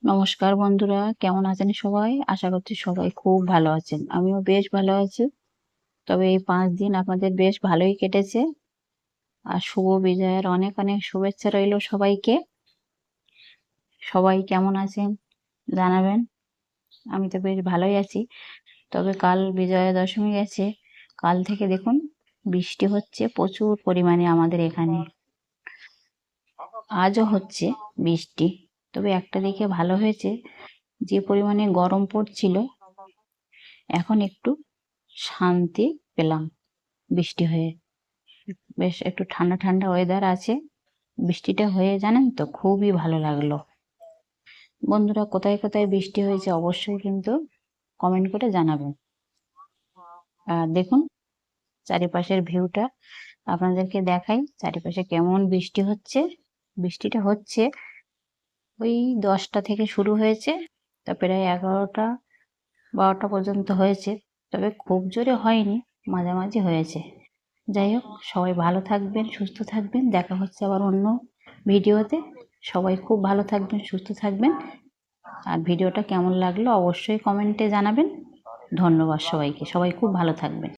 নমস্কার বন্ধুরা, কেমন আছেন সবাই? আশা করছি সবাই খুব ভালো আছেন। আমিও বেশ ভালো আছি। তবে এই 5 দিন আপনাদের বেশ ভালোই কেটেছে। আর শুভ বিজয়ের অনেক অনেক শুভেচ্ছা রইল সবাইকে। সবাই কেমন আছেন জানাবেন। আমি তো বেশ ভালোই আছি। তবে কাল বিজয়া দশমী গেছে। কাল থেকে দেখুন বৃষ্টি হচ্ছে প্রচুর পরিমাণে আমাদের এখানে। আজও হচ্ছে বৃষ্টি। তবে একটা দিকে ভালো হয়েছে, যে পরিমাণে গরম পড়ছিল এখন একটু শান্তি পেলাম বৃষ্টি হয়ে। বেশ একটু ঠান্ডা ঠান্ডা ওয়েদার আছে। বৃষ্টিটা হয়ে জানেন তো খুবই ভালো লাগলো। বন্ধুরা, কোথায় কোথায় বৃষ্টি হয়েছে অবশ্যই কিন্তু কমেন্ট করে জানাবেন। আর দেখুন চারিপাশের ভিউটা আপনাদেরকে দেখাই, চারিপাশে কেমন বৃষ্টি হচ্ছে। বৃষ্টিটা হচ্ছে ওই 10টা থেকে শুরু হয়েছে, তা প্রায় 11টা 12টা পর্যন্ত হয়েছে। তবে খুব জোরে হয়নি, মাঝামাঝি হয়েছে। যাই হোক, সবাই ভালো থাকবেন, সুস্থ থাকবেন। দেখা হচ্ছে আবার অন্য ভিডিওতে। সবাই খুব ভালো থাকবেন, সুস্থ থাকবেন। আর ভিডিওটা কেমন লাগলো অবশ্যই কমেন্টে জানাবেন। ধন্যবাদ সবাইকে। সবাই খুব ভালো থাকবেন।